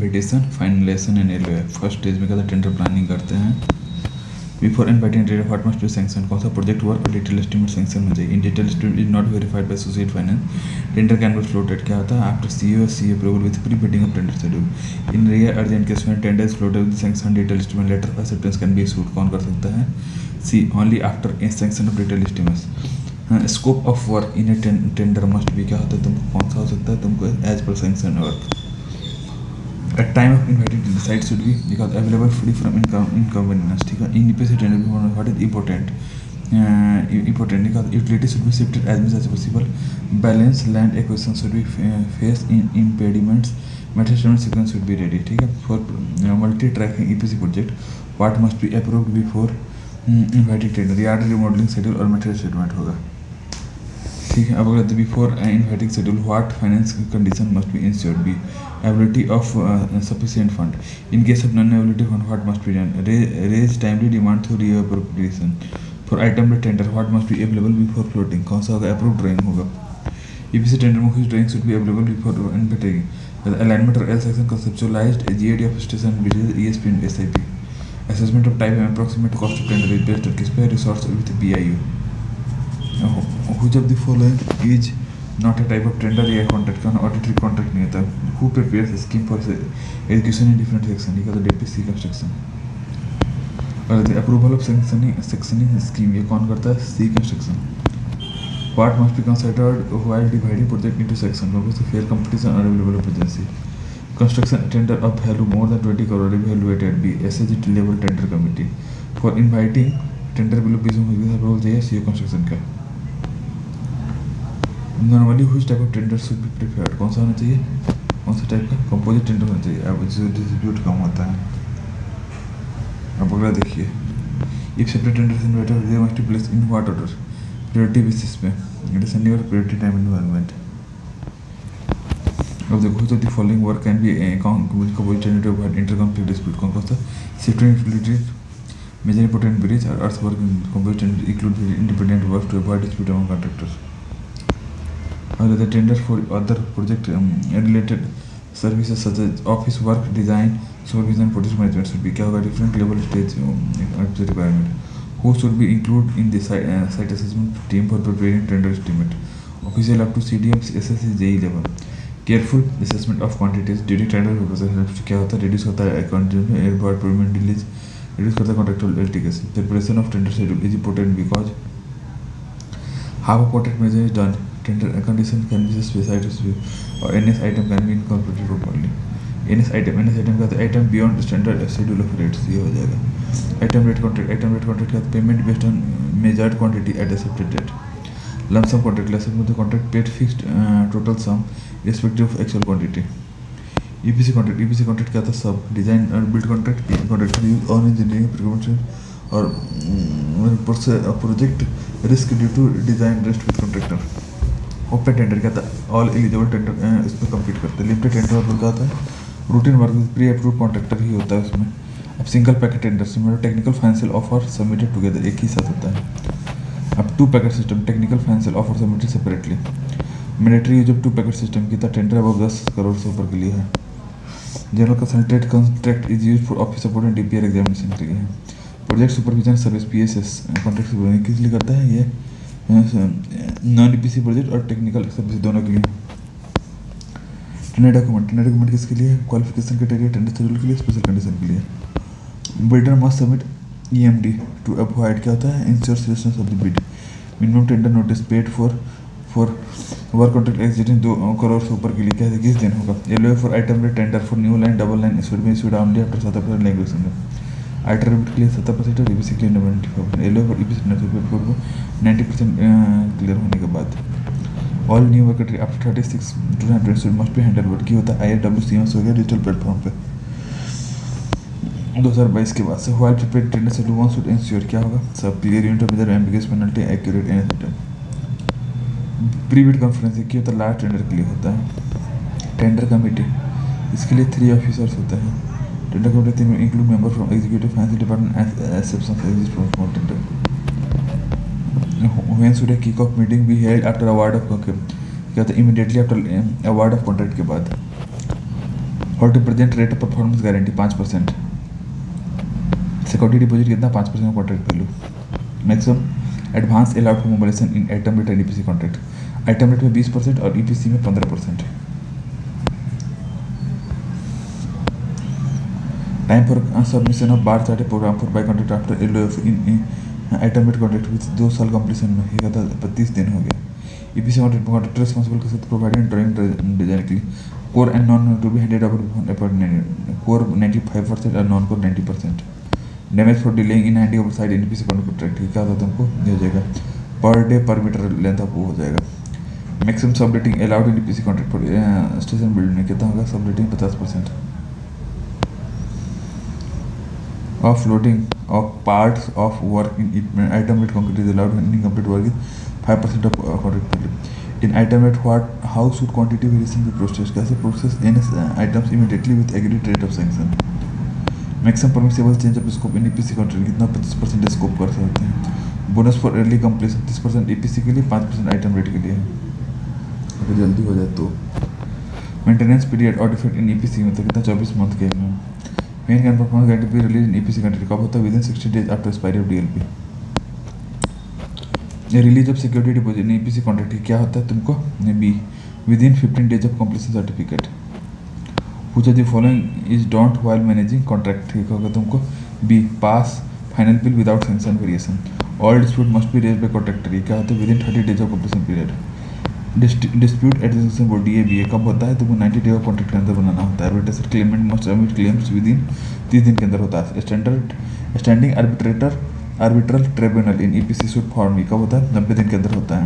Invitation, finalization and LOA. First stage में क्या था, टेंडर प्लानिंग करते हैं। Before inviting tender what must be sanction, कौन सा प्रोजेक्ट वर्क और डिटेल एस्टिमेट सैंक्शन हो जाए। In detail estimate is not verified by associate finance, tender can be floated. क्या होता है, after C approval with pre bidding of tender schedule. In rare urgent case में tender is floated with sanction detail estimate letter of acceptance can be issued. कौन कर सकता है, C only after sanction of detail estimates. Scope of work in a tender must be, क्या होता है, तुमको कौन सा हो सकता है, तुमको as per sanction work. At time of inviting the site should be because available free from inconvenience. ठीक है, in EPC tender what is important, important because utility should be shifted as much as possible. Balance land acquisition should be face in impediments. Material sequence should be ready. ठीक है, for multi-tracking EPC project what must be approved before inviting tender, yard remodeling schedule और material statement होगा। ठीक है, अब अगर before inviting schedule what finance condition must be insured, availability of sufficient fund. In case of non ability fund what must be done, raise timely demand through reappropriation. For item में tender what must be available before floating, कौन सा होगा, approve drawing होगा। EPC tender में which drawing should be available before inviting, alignment और L section conceptualized, GAD of station bridges, ESP and SIP. Assessment of type and approximate cost of tender is based on किस पे, resource with BIU. Which of the following is not a type of tender या contract का auditory contract नहीं होता। Who prepares a scheme for execution in different section, ये कहता है DPC construction। और the approval of sectioning scheme ये कौन करता है, C construction। What must be considered while dividing project into section, because fair competition or available opportunity। Construction tender of value more than 20 crore evaluated, B SAG level tender committee। For inviting tender below presume role चाहिए C construction का। Normally which type of tender should be preferred, कौन सा होना चाहिए, कौन सा type का, composite tender होना चाहिए, अब जो डिस्ट्रीब्यूट कम होता है। अब अगला देखिए, if separate tenders invited they must be placed in what order, priority basis पे, डिसेंडिंग और प्रायोरिटी टाइम इन्वायरमेंट। अब देखो which of the following work can be composite tender to avoid inter conflict dispute, कौन सा, shifting utility, major important bridge और earth work. Composite tender include independent work to avoid dispute among contractors. और the tender for other project related services such as office work, design, supervision, project management should be, क्या होगा, different level stage requirement. Who should be included in the site assessment team for preparing tender estimate? Official up to CDM, SSC, JE level. Careful assessment of quantities during tender process, क्या होता है, reduce होता है airport procurement delays, reduce करता है contractual litigation. Preparation of tender schedule is important because half of contract measure is done. Tender condition can be specified or NS item can be incorporated properly. NS item का तो item beyond standard schedule of rates, ये हो जाएगा। Item rate contract का payment based on measured quantity at accepted date। Lump sum contract में तो contract paid fixed total sum irrespective of actual quantity। EPC contract क्या था, सब design और build contract use on engineering procurement और project risk due to design risk with contractor। Open tender क्या था, all eligible tender इस पर compete करते हैं। लिमिटेड टेंडर और क्या होता है, routine work with pre approve contractor ही होता है उसमें। अब single packet tender similar technical financial offer submitted together, एक ही साथ होता है। अब two packet system, technical financial offer submitted separately. Mandatory use of two packet system की था, टेंडर अबव 10 करोड़ से ऊपर के लिए है। General consultant contract is use for office support and DPR examination के लिए है। Project supervision service PSS contract किस लिए करता है, ये नॉन ईपीसी प्रोजेक्ट और टेक्निकल सर्विस दोनों के लिए। टेंडर डॉक्यूमेंट किसके लिए, क्वालिफिकेशन क्राइटेरिया, टेंडर शेड्यूल के लिए, स्पेशल कंडीशन के लिए। Builder must submit EMD to avoid, क्या होता है, ensure selection of the bid. Minimum tender notice paid for work contract exceeding 2 crore से ऊपर के लिए क्या है, किस दिन होगा। LOA for item rate tender for new line double line issued only after 7% language में। आइटर रिमिट के लिए 70% और EPC के लिए 95%। LOA फॉर EPC टेंडर पूर्व 90% क्लियर होने के बाद। All new work after 36 to 100 must be handle work की होता है। IRWCMS हो गया डिजिटल प्लेटफॉर्म पे 2022 के बाद से। While prepared tender schedule one should ensure, क्या होगा, सब clear unit of measure ambiguous penalty accurate an system. Pre bid conference की होता है, लास्ट टेंडर के लिए होता है। टेंडर कमेटी, इसके लिए 3 ऑफिसर्स होते हैं। टेंडर कमेटी में include member from executive finance department exception exist from small tender. When should a kick off meeting be held after award of, क्या होता है, immediately after award of contract के बाद। What represent rate of performance guarantee 5%। Security deposit कितना 5% contract value. Maximum advance allowed for mobilisation in item rate and EPC contract. Item rate में 20% और EPC में 15%। Time for submission of bar chart program for by contract after LOF in item rate contract with 2 साल completion में ये कहता 25 दिन हो गया। ईपीसी कॉन्ट्रैक्ट रिस्पॉन्सिबल के साथ प्रोवाइडिंग ड्राइंग डिजाइन के लिए core and non to be handed over core 95% और non core 90%। Damage for delaying in handing over side in EPC contract क्या होता है तुमको ये हो जाएगा पर डे पर मीटर लेंथ ऑफ वो हो जाएगा। Maximum subletting allowed in EPC contract for station building में कितना होगा subletting 50%। Offloading of parts of work in item rate concrete is allowed when incomplete work is 5% of contract value. In item rate, how should quantity variation be processed? कैसे process n items immediately with agreed rate of sanction? Maximum permissible change of scope in EPC contract कितना 25% scope कर सकते हैं। Bonus for early completion 30% EPC के लिए 5% item rate के लिए अगर जल्दी हो जाए तो। मेंटेनेंस पीरियड और डिफेक्ट इन EPC में तो कितना 24 मंथ के में। Main can performance guarantee be release in EPC country कब होता है within 60 days after expiry of DLP. Release of security deposit in EPC contract क्या होता है तुमको be within 15 days of completion certificate. Which of the following is don't while managing contract ठीक होगा तुमको be pass final bill without sanction variation. All dispute must be raised by contractor क्या होता है within 30 days of completion period. Dispute adjudication board DABA कब होता है तुमको 90 days ऑफ कॉन्ट्रैक्ट के अंदर बनाना होता है। Arbitration claimant must submit claims within 30 दिन के अंदर होता है। Standing arbitral tribunal in EPC suit form कब होता है 90 दिन के अंदर होता है।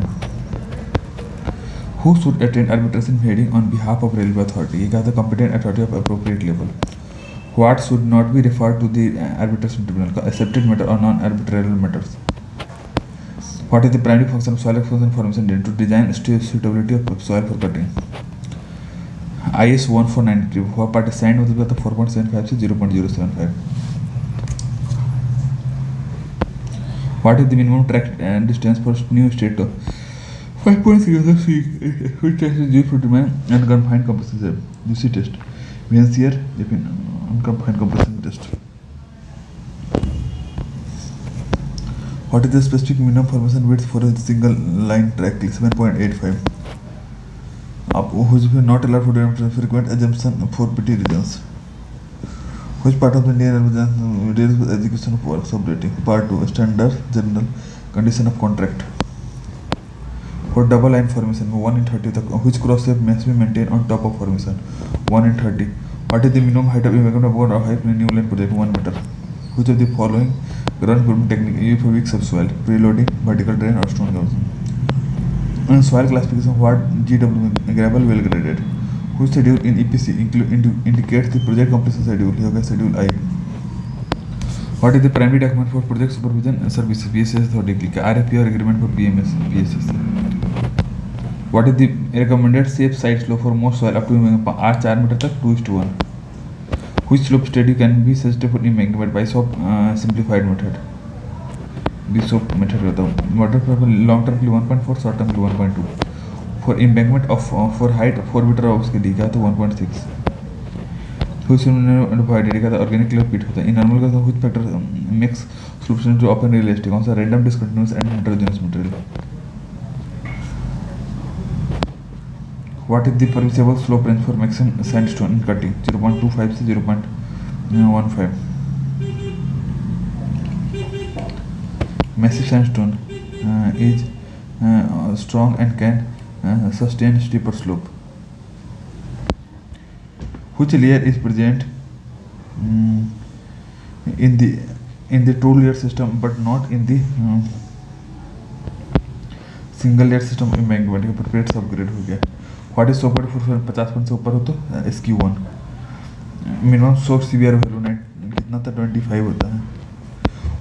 Who should attend arbitration hearing on behalf of railway authority ये कहता है competent authority of appropriate level. What should not be referred to the arbitration tribunal का एक्सेप्टेड मैटर और non arbitrable matters. What is the primary function of soil expansion formation to design suitability of soil for cutting? IS 1493 for part sand मतलब कहता 4.75 से 0.075। What is the minimum track distance for new state of 5.06 which test is used for determining unconfined compression UC test means here if unconfined compression test। What is the specific minimum formation width for a single line track? 7.85. Up which is not allowed for frequent assumption for PT regions. Which part of the Indian deals with execution of work subletting? Part 2 standard general condition of contract. For double line formation 1 in 30 which cross shape must be maintained on top of formation 1 in 30. What is the minimum height of embankment of a high new line project 1 meter? Which of the following ground forming technique used for weak subsoil preloading vertical drain or stone erosion? In soil classification what GW gravel well graded which schedule in EPC indicates the project completion schedule yoga schedule I। What is the primary document for project supervision services PSS authority RFP or agreement for PMS PSS। What is the recommended safe site slope for most soil up to R4 meter तक 2:1। Which slope study can be suggested for embankment by simplified method? Bishop method होता है। Water for long term के लिए 1.4 short term के लिए 1.2। For embankment of for height 4 meter of उसके दिखा तो 1.6। Which divided का organic clay pit होता है। In normal का which factor makes slope to open realistic कौन सा random discontinuous and heterogeneous material। What is the permissible slope range for maximum sandstone in cutting 0.25 से 0.15। Massive sandstone is strong and can sustain steeper slope। Which layer is present in the two layer system but not in the single layer system embankment का prepared subgrade हो गया। What is soft for 50% से ऊपर हो तो SQ1। Minimum source severe value कितना था 25 होता है।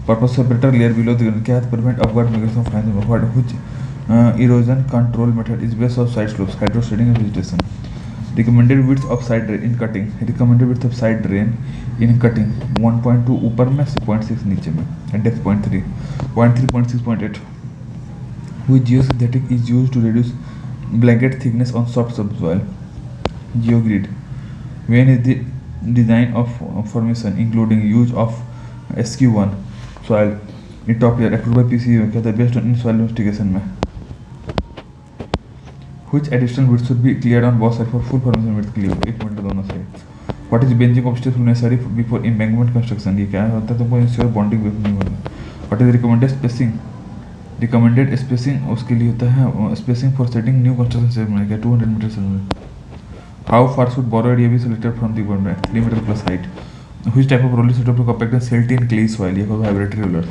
Purpose separator layer below the क्या है prevent upward migration of fine what which erosion control method is based of side slopes hydroseeding and vegetation. Recommended width of side drain in cutting recommended width of side drain in cutting 1.2 ऊपर में 0.6 नीचे में and depth 0.3 0.3 which geosynthetic is used to reduce blanket thickness on soft subsoil। GeoGrid When is the design of formation including use of SQ1 soil in top year approved by PCU कहता है based on in soil investigation में which additional width should be cleared on both sides for full formation width clear 1 metre दोनों side. What is benching of steel necessary before embankment construction? ये क्या होता है तुमको ensure bonding नहीं होगा. What is recommended spacing? Recommended spacing उसके लिए होता है spacing for setting new construction segment क्या 200 metre. How far should borrow area be selected from the ground? 3 meter plus height. Which type of roller is suitable to compact and silty in clay soil? ये कहता है vibratory roller.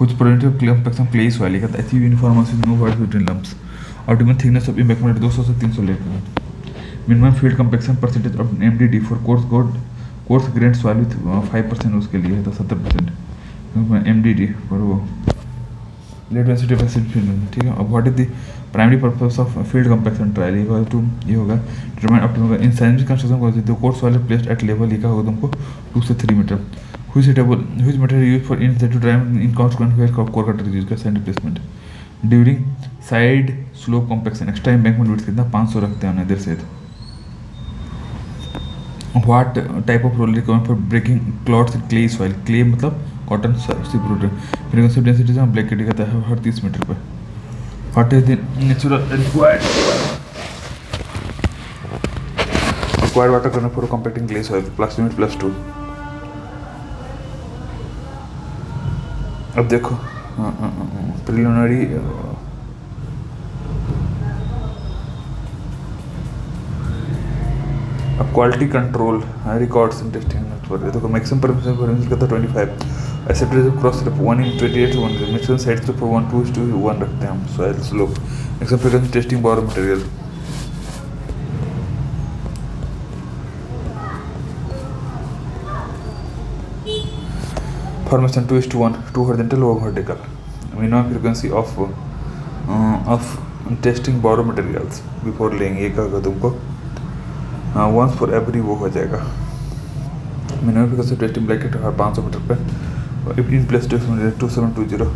Which preventive compaction clay soil? ये कहता है achieve uniformity with no voids between lumps. Optimum thickness of embankment 200 से 300 लेकर. Minimum field compaction percentage of MDD for coarse grained soil with 5% उसके लिए है तो 70%. MDD पर वो low density of acid field. ठीक है. अब what is the primary purpose of field compaction trial? ये होगा determine optimum in seismic construction को the coarse soil placed at level लिखा होगा तुमको 2 से 3 metre. which material used for in situ drying in consequence where core cutter use का sand replacement. during side slope compaction extra embankment width कितना 500 रखते हैं इधर से. what type of roller recommend for breaking clods in clay soil? clay मतलब cotton सीप्रूट. Frequency density से हम ब्लैक केटी कहता है हर 30 मीटर पे. What is the natural required water करना फॉर कॉम्पैक्टिंग क्ले सॉइल +2. अब देखो प्रिलिमिनरी अब quality control records in testing network. देखो मैक्सिमम परमिशन कहता है 25. Accepted cross slope 1 in 28 to 1. Maximum side slope 1:1 रखते हैं हम soil slope. Maximum frequency testing borrow material. Formation 2:1 2 horizontal 1 vertical. Minimum frequency of testing borrow materials before laying ये कहा तुमको once for every वो हो जाएगा. Minimum frequency testing blanket 500 metre पे. in place 2720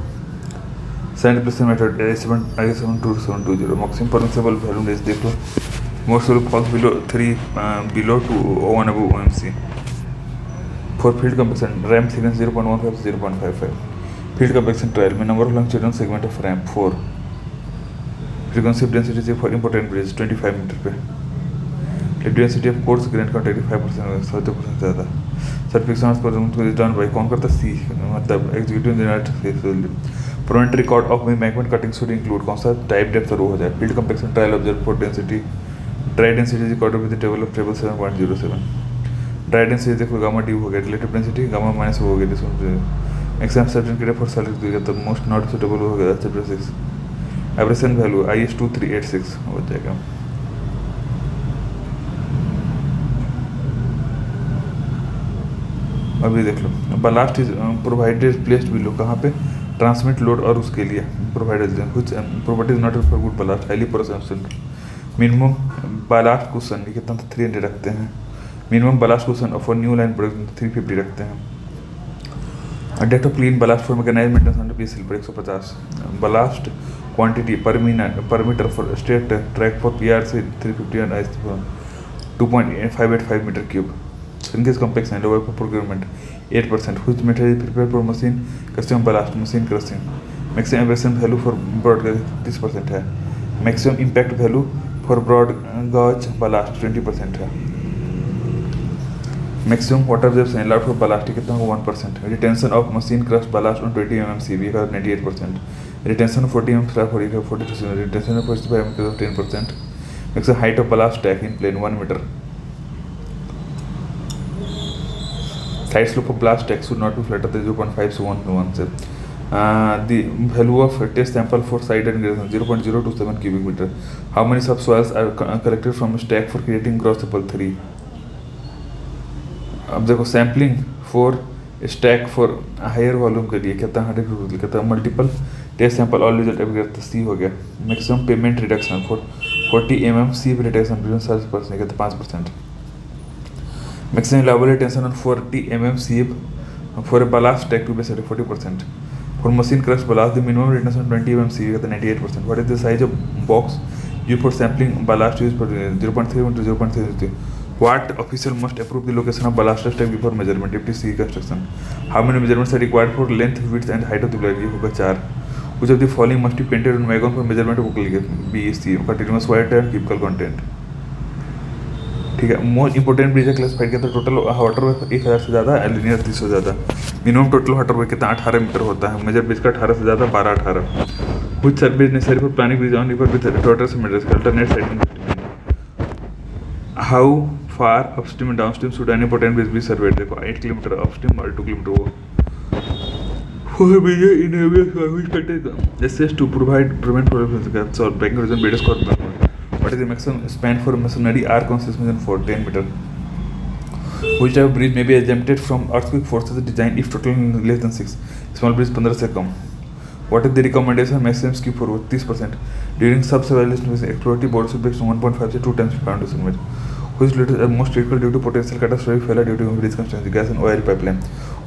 sand replacement method I72720 maximum permissible value is देख लो. most will falls below 3 below to 1 above OMC. for field compaction ramp thickness 0.15 to 0.55. field compaction trial में number of longitudinal segment of ramp 4. frequency of density for important bridge 25 metre पे. density of coarse grain content 5% 70% ज़्यादा. Certification पर return bye कौन करता C मतलब executive engineer. प्रोवेंट record of मैगमेंट cutting should include कौन सा टाइप डेप्थ रो हो जाए. Field compaction trial observe for density dry density is equal to with the table of table 7.07. Dry density देखो गामा डी हो गया रिलेटिव डेंसिटी गामा माइनस हो गया this XM certain criteria for select दिया तो मोस्ट नॉट सुटेबल हो गया chapter 6. Abrasion value IS 2386 हो जाएगा. अभी देख लो ballast is provided placed below कहाँ पे ट्रांसमिट लोड और उसके लिए प्रोवाइडेड कुछ properties not for good ballast highly porous. Minimum ballast cushion कितना तो 300 रखते हैं. Minimum ballast cushion for new line product 350 रखते हैं. डेट of clean ballast for mechanised maintenance under PSL पर 150. Ballast quantity per metre for straight track for PR से 350 and IS 2.585 metre cube. Increase complex and lower procurement 8%. which material is prepared for machine custom ballast machine crushing. maximum abrasion value for broad gauge 30% है. maximum impact value for broad gauge ballast 20% है. maximum water absorption allowed for ballast कितना 1%. retention of machine crushed ballast on 20 mm CV का 98%. retention of 40 mm slab for 42%. retention of 45 mm का 10%. maximum height of ballast stack in plane 1 meter. Side slope of blast stack should not be flatter than 0.5 to 1. The value of test sample for side and gradation 0.027 cubic meter. How many subsoils are collected from stack for creating gross sample 3? अब देखो sampling for stack for higher volume के लिए कहता है 100 कहता है multiple test sample all result अभी करता सी हो गया. Maximum payment reduction for 40 mm सीप रिडक्शन 30% कहते 5%. Maximum allowable tension on 40 mm sieve for a ballast stack to be set at 40%. For machine crushed ballast, the minimum retention on 20 mm sieve is 98%. What is the size of box used for sampling ballast used for 0.3 to 0.3? What official must approve the location of baluster stack before measurement if it is sea construction? How many measurements are required for length, width and height of the pillar? ये होगा 4. Which of the following must be painted on wagon for measurement of buckle? B is C. Continuous white and cubical content. ठीक है. Most important bridge classified किया था. Total water way 1000 से ज़्यादा, linear 30 से ज़्यादा. मिनिमम टोटल वाटर वे कितना 18 metre होता है. मेजर ब्रिज का 18 से ज़्यादा 12-18. कुछ service necessary for planning bridge on river with total metres alternate siding. How far upstream and downstream should any important bridge be served? देखो 8 किलोमीटर अपस्ट्रीम और 2 kilometre वो. For major in areas which contain access to prevent problems or breaking reason better score. What is the maximum span for masonry arc construction for 10 meter? Which type of bridge may be exempted from earthquake forces design if total less than 6? Small bridge 15 से कम. What is the recommendation maximum ski for 30%? During sub-surveillance exploratory board should be 1.5 to 2 times foundation weight. Which letters are most critical due to potential catastrophic failure due to bridge construction? Gas and oil pipeline.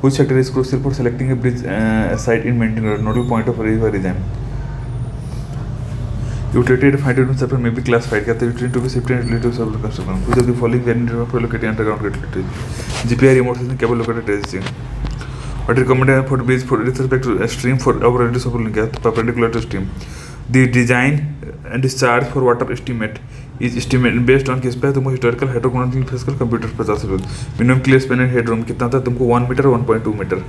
Which sector is crucial for selecting a bridge site in maintaining a nodal point of river design? Utility hydrogen sulfur may be classified as utility to be safety and related to sulfur construction. Which of the following variant of located underground utility? GPI remote sensing cable located tracing. What recommended for bridge for with respect to a stream for our radius of perpendicular to stream? The design and discharge for water estimate is estimated based on किस पे है? तुमको historical hydrographical physical computer 50 minimum clear span and headroom कितना था? तुमको 1 metre 1.2 metre.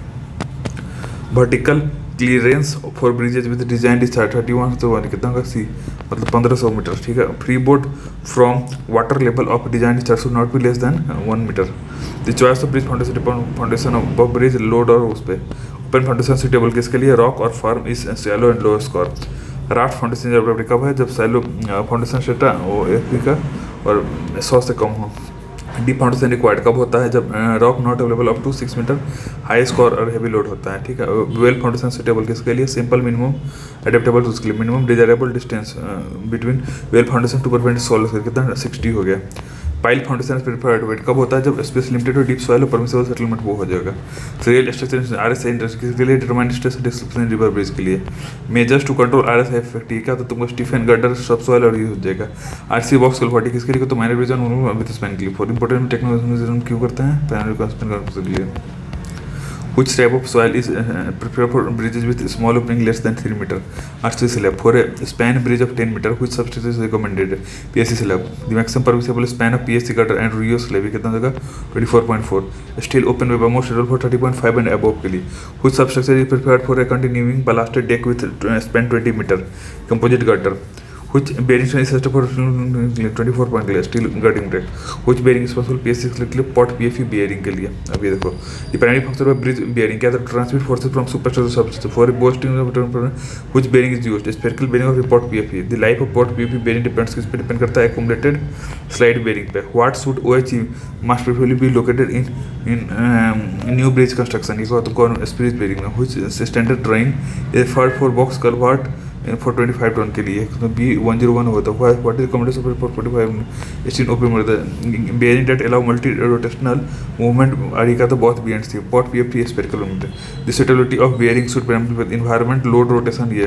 Vertical clearance for bridges with design discharge 31 तो कितना होगा? सी मतलब 1500 मीटर. ठीक है. Freeboard from water level of design discharge should not be less than 1 metre. The choice of bridge foundation of bridge load और उस पर open foundation suitable किसके लिए? रॉक और form is shallow and low score. Raft foundation जब कब है? जब शैलो फाउंडेशन सेटा वो एफ का और 100 से कम हो. डीप फाउंडेशन रिक्वायर्ड कब होता है? जब rock not available up to 6 metre, high score और हैवी लोड होता है. ठीक है. वेल फाउंडेशन सुटेबल किसके लिए? सिंपल मिनिमम एडेप्टेबल तो उसके लिए. Minimum desirable distance between well foundation to prevent soil कितना? 60 हो गया. पाइल फाउंडेशन प्रिफर्ड वेट कब होता है? जब स्पेस लिमिटेड और डीप सॉइल और परमिसिबल सेटलमेंट वो हो जाएगा. रियल स्ट्रक्चर RSI इंडस्ट्री के लिए determine stress distribution river bridge के लिए. Measures to control RSI effect. ठीक है. तो तुमको स्टीफन गर्डर सब सॉइल और यूज हो जाएगा. RC बॉक्स क्वालिटी किसके लिए? तो माइनर ब्रिज विद स्पैन के लिए. फॉर इंपॉर्टेंट टेक्नोलॉजी क्यों करते हैं? पैनल कंस्पेंट के लिए. Which type of soil is preferred for bridges with small opening less than 3 meter? RC slab. For a span bridge of 10 meter, which substrate is recommended? PSC slab. The maximum permissible span of PSC gutter and Rio slab कितना होगा? 24.4. Steel open web most suitable for 30.5 and above के लिए. Which substructure is prepared for a continuing balasted deck with span 20 meter? Composite gutter. Which bearing is set for 24 point के लिए? Steel girding break. Which bearing is possible PSC के लिए? Pot PFE bearing के लिए. अब ये देखो the primary function of bridge bearing क्या था? Transmit forces from superstructure to substructure. For boosting which bearing is used? Spherical bearing or port PFE. The life of port PFE bearing depends किस पे depend करता है? accumulated slide bearing पे. What should OHE must preferably be located in new bridge construction? ये तो कौन bridge bearing में? Which standard drawing is for box culvert for 25 ton के लिए? तो B101 होता है. What is recommendation for 45 steel open में bearing that allow multi rotational movement आरी का तो बहुत बीएंड थी. Pot PFT spherical metre. The suitability of bearing should parameter with environment load rotation. ये